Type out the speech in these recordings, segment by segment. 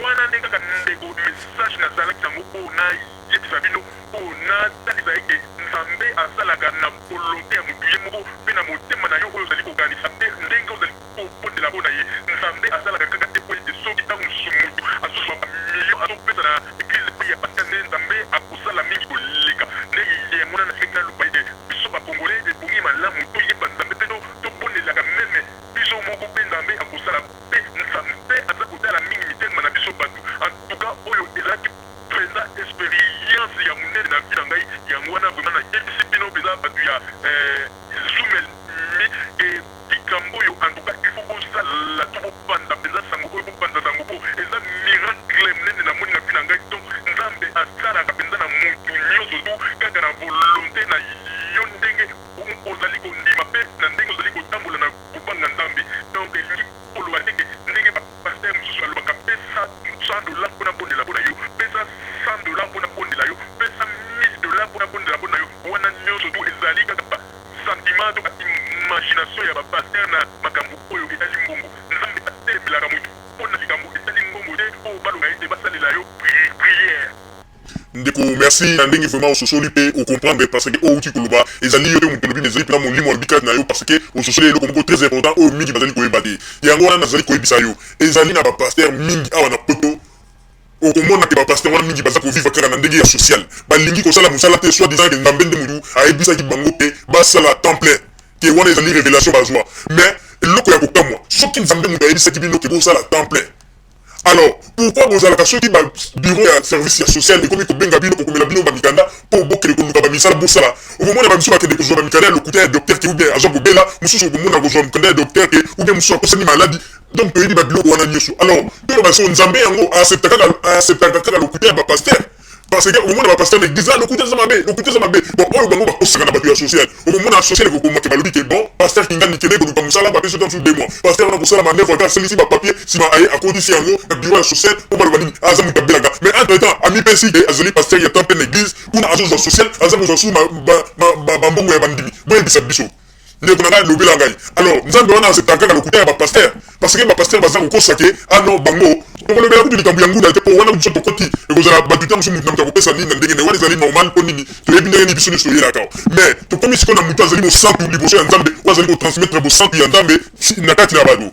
wana ndenge kaka ndeko message nazalaki yango mpona yebisa bino mpona talisa eke nzambe asalaka na volonté ya motu ye moko mpe na motema na yo oyo ozali kokanisa mpe ndenge ozali kobondela mpona ye nzambe asalaka kaka te po ete soki ntango mosusu motu azozwa bamilio azopesa na eglize mpe ya paster nde nzambe akosala mingi koleka ndenge yango na nalingi naloba ete biso bakongole ebongi malamu toyeba nzambe mpe tobondelaka meme biso moko mpe nzambe akosala mpe nzambe aza kotala mingi mitema na biso bato antuka oyo ezalaki mpenza expérience ya monene na vi na ngai yango wana vraimen nayebisi bino mpenza bato ya zumel mi likambo oyo antuka ifo bosala to bopanda mpenza sango oyo bopanda sango po eza miracle monene namoni na vi na ngai to nzambe asalaka mpenza na motu nyonso to kaka na volonté na yo ndenge ozali kondima mpe na ndenge ozali kotambola na kobanga nzambe donc elingi koloba teke ndenge bapaster mosusu alobaka pesa $100 mpona bondela mpona yo pesa $100 mpona bondela yo pesa $1000 mpona bondela mpona yo wana nyonso tu ezali kaka basentiment to baimagination ya bapaster na makambo oyo etali mbongo nzambe atelelaka motu mpona likambo etali mbongo te po balonga ete basalela yo prière. Ndeko merci na ndenge vraiment ososoli pe ocomprendre parce que outi koloba ezali yo te moto lobi ezali mpena molimo alobikati na yo parce que ososoli eloko moko très important oyo mingi bazali koyeba te yango wana nazali koyebisa yo ezali na bapaster mingi awa na poto okomona ke bapaster wana mingi baza kovivre kaka na ndenge ya social balingi kosala mosala te soit disant ke nzambe nde motu ayebisaki bango te basala temps plein ke wana ezali révélation bazwa mais eloko ya kokamwa soki nzambe motu ayebisaki bino ke bosala temps plein. Alors, pourquoi vous allez cacher le bureau de service social et comme il benga bino pour bino bamikanda pour bokele konuka bamisala bosala au moment na bamiso bakende kozwa bamikanda le côté docteur qui ou bien agent bobela mususu komona kozwa bamikanda docteur qui ou bien mususu akosani maladie donc toyebi babiloko wana nyonso alors to baso nzambe yango acceptaka kaka le côté ya bapasteur parce que au moment na pasteur l'église le côté ça mabe bon oyo bango bakosaka na bato ya social au moment na social ko komaka balobi ke bon pasteur kingani kende ko musala ba peso dans 2 mois pasteur na kosala manœuvre car celui-ci ba papier sima aye akondisi yango na bureau ya social pour baloba nini azamu tabelanga mais entre temps ami pesi ke azali pasteur ya temple l'église kuna azo social azamu zo suma ba mbongo ya bandimi boye bisa biso ndeko na ngai lobela ngai alors nzambe wana acceptaka le côté ya ba pasteur parce que ba pasteur baza ko kosake ano bango tokolobela kuti likambo ya nguna te po wana biso tokoti ekozala bato ntango so motu na moto akopesa nini na ndenge ne wana ezali normal mpo nini toyebi ndenge nini biso nyonso toyelaka mais tokomi sikoyo na motu azali mosantu liboso ya nzambe oyo azali kotransmettre bosantu ya nzambe na kati na bato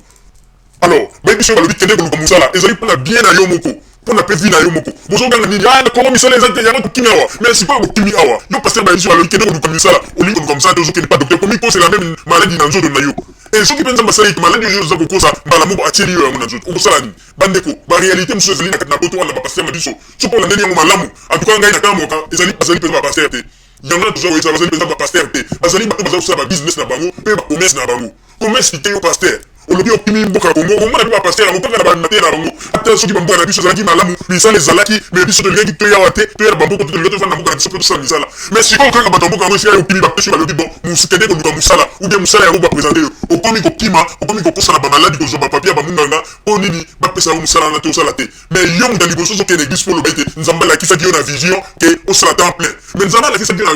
alors bayebi soyo balobi kende koluka mosala ezali mpona bien na yo moko mpona mpe vi na yo moko bozoganga nini kongo misala eza te yango tokimi awa mais sikoyo bokimi awa yo paster bayebi soyo balobi kende koluka misala olingi koluka mosala te ozokende pa docteur komi mpo c'est la même maladie na nzoto na yo et soki mpenza basali maladi oyo oza kokosa mbala moko atieli yo yango na nzoto okosala nini bandeko baréalité mosusu ezali na poto wana bapaster na biso so mpo olandeli yango malamu antuka ngai nakamoka bazali mpenza bapaster te yango na toza koyebisa bazali mpenza bapaster te bazali bato baza kosala babusiness na bango mpe bacommerce na bango commerce ite yo paster olobi okimi mboka kongo omona mpe bapaster yango kaka na bamate na bango ata soki bamboka na biso ezalaki malamu misala ezalaki mais biso tolingaki toyawa te toyala bamboko te tolinga tofanda na mboka na biso mpe tosala misala mais sikoyo kaka bato ya mboka yango esika okimi bapesi balobi bon mosikende koluka mosala ou bien mosala yango bapresente yo okomi kokima okomi kokosana bamaladi kozwa bapapie ya bamunganga mpo nini bapesa yango mosala wana te osala te mais yo moto ya liboso ozokende eglise mpo oloba ete nzambe alakisaki yo na vision ke osala temps plein mais nzambe alakisaki yo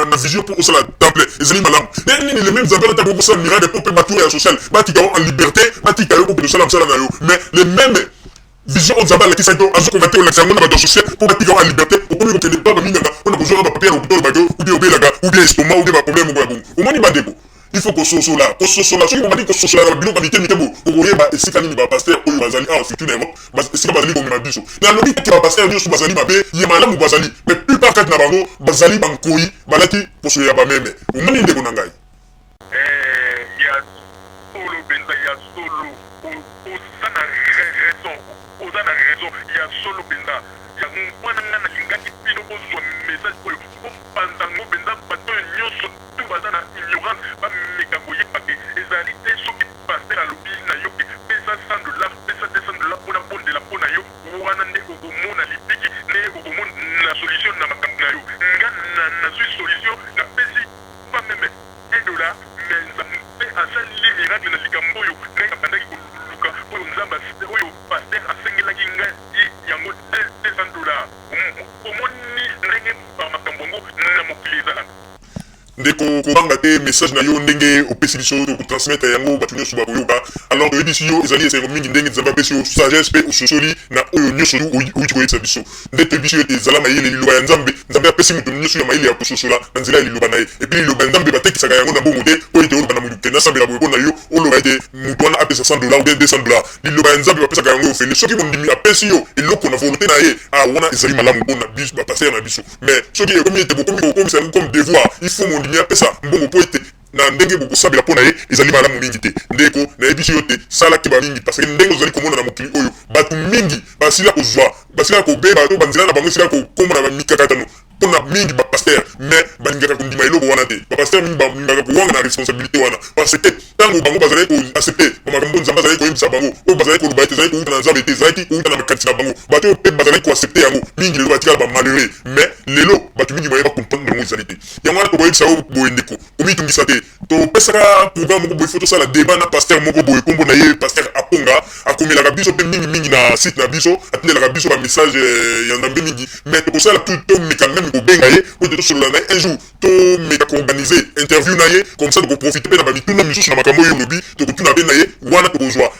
na vision mpo osala temps plein ezali malamu ndenge nini le même nzambe alata kokosala miracle mpo mpe bato ya social batika yo en liberté batika yo kokende osala mosala na yo mais le même vision oyo nzambe alakisaki yo azokonvertir olakisa yango na bato ya social mpo batika yo en liberté okomi kokende pa baminganga mpona kozwaka bapapie ya lokutolo bake ou bien obelaka ou bien estomac ou bien baproblème moko ya bongo omoni bandeko il faut kososola soki bomati kososola na biloko mitemi te bo okoyeba esika nini bapaster oyo bazali awa surtout na yango esika bazali komema biso nalobi teke bapaster nyonso bazali mabe ye malamu bazali mais plupart kati na bango bazali bankoyi balati poso ya bameme omoni ndeko na ngai oza na raison ya solo mpenza yango mwana nga nalingaki bino kozwa message oyo opanzango mpenza bato nyonso tu baza na ignorance bameka koyeba ke ezali te soki paster alobi na yo ke pesa $100 pesa $200 mpona bondela mpona yo wana nde okomona lipiki nde okomona na solution na makambo na yo nga nazwi solution napesi pa meme $1 mais nzambe asali miracle na likambo oyo ngai abandaki koluka oyo nzambe oyo paster asengelaki ngai yango $200 omoni ndenge bamakambo ndeko kobanga te message na yo ndenge opesi biso tokotransmettre yango bato nyonso bakoyoka. Alors toyebisi yo ezali esengo mingi ndenge nzambe apesi yo sagesse mpe ososoli na oyo nyonso outi koyebisa biso nde toyebisi yo ete ezala mayele liloba ya nzambe apesi moto nyonso ya mayele ya kososola na nzela ya liloba na ye epuis liloba ya nzambe batekisaka yango na bongo te po ete oloba na motu kende asambela boye mpo na yo oloba ete motu wana apesa $100 ou bien $200. Liloba ya nzambe bapesaka yango ofele soki mondimi apesi yo eloko na volonté na ye wana ezali malamu mpona biso bapaster na biso mais soki ekomi ete bokomi kokomisa yango comme devoir il faut mondimi apesa mbongo po ete na ndenge bokosambela mpo na ye ezali malamu mingi te ndeko nayebisi yo te salaki bamingi parce que ndenge ozali komona na mokili oyo bato mingi basila kozwa basila kobeba to banzela na bango esila kokomona bamikakatano mpona mingi bapaster mais balingaka kondima eloko wana te bapaster mingi balingaka kowanga na responsabilité wana parce que ntango bango bazali koaccepte bamakambo nzambe azali koyebisa bango oyo bazali koloba ete ezali kouta na nzambe te ezalaki kouta na makanisi na bango bato oyo mpe bazali koaccepte yango mingi lelo batikala bamalheureux mais lelo bato mingi bayeba comprendre yango ezali te yango wana tokoyebisa yo boye ndeko komitungisa te topesaka programme moko boye fo tosala débat na paster moko boye nkombo na ye paster aponga akomelaka biso mpe mingi na site na biso atindelaka biso bamessage ya nzambe mingi mais tokosala tomeka meme kobenga ye po ete tosolola na ye un jour tomeka koorganize interview na ye comme ça tokoprofite mpe na bamituna misusu na makambo oyo olobi tokotuna mpe na ye wana tokozwa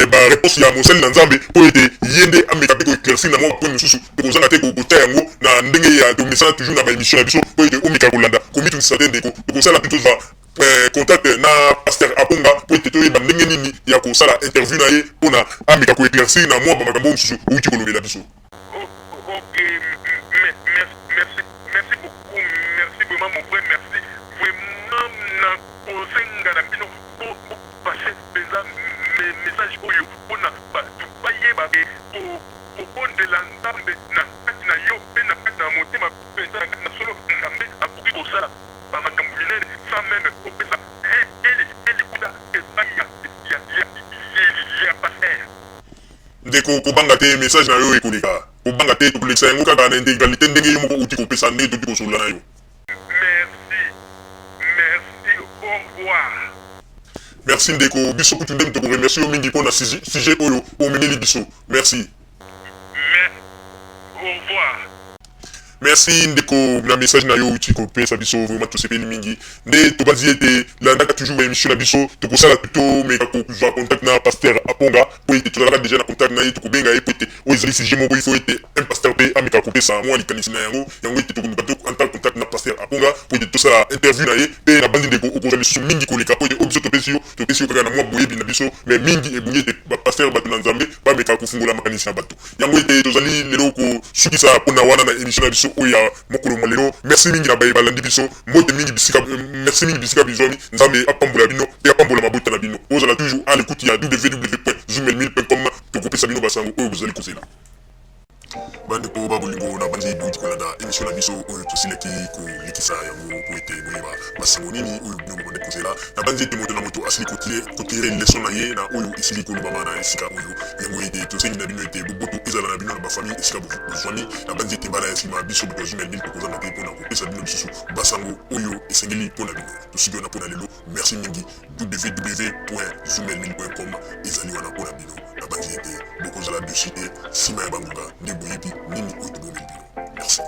bareponse ya mosali na nzambe po ete ye nde ameka mpe koéclaircir na mwa bapoint mosusu tokozanga te kota yango na ndenge ya tomesana toujours na baémission na biso po ete omeka kolanda komitungisa te ndeko tokosala mpe tozwa contact na paster aponga po ete toyeba ndenge nini ya kosala interview na ye mpona ameka koéclaircir na mwa bamakambo mosusu outi kolobela biso. Merci beaucoup, merci vraiment mon frère, merci vraiment na kosenga na bino pour passer des messages oyo mpona bato bayeba ke kokondela nzambe na kati na yo mpe na kati na motema mpenza na kati na solo nzambe akoki kosala bamakambo minene sans même kopesa elikuta epai ya paster ndeko kobanga te message na yo ekoleka kobanga te tokolekisa yango kaka na intégralité ndenge yo moko uti kopesa nde toki kosolola na yo. Merci, au revoir. Merci ndeko biso kutu nde tokoremercie yo mingi mpona sujet oyo omemeli biso merci. Au revoir. Merci ndeko na message na yo uti kopesa biso vraiment tosepeli mingi nde tobanzi ete landaka toujours baémission na biso tokosala tomeka kozwa contact na paster aponga po ete tozalaka déjà na contact na ye tokobenga ye po ete oyo ezali sujet moko ifo ete un paster mpe ameka kopesa mwa likanisi na yango ete tokonuka to anta contact na paster aponga po ete tosala interview na ye mpe na bandi ndeko okozwa lisusu mingi koleka po ete oyo biso topesi yo kaka na mwa boyebi na biso mais mingi ebungi ete bapaster bato na nzambe bameka kofungola makanisi na bato yango ete tozali lelo kosukisa mpona wana na émission na biso oya mokolo molelo merci mingi na baye balandi biso mbote mingi bisika merci mingi bisika bizwami nzambe apambola bino pe apambola mabota na bino ozala toujours à l'écoute ya www.zoomel1000.com tokopesa bino basango oyo bozali kozela bandeko babolingo na bandi bouti kolanda émission na biso oyo tosilaki kolekisa yango po ete boyeba basango nini oyo bino bobande kozela na bandi ete moto na moto asili kotire leson na ye na oyo esili kolobama na esika oyo yango ete tosengi na bino ete boboto ezala na bino na bafamille esika bozwami na bandi ete mbala ya nsima biso boto azumel mil tokozanga te mpona kopesa bino lisusu basango oyo esengeli mpona bino tosiki wana mpona lelo merci mingi www.zoomel1000.com ezali wana mpona bino na bandi ete bokozala dessus te nsima ya bangonga nde boyebi nini oyo tobomeli bino merci.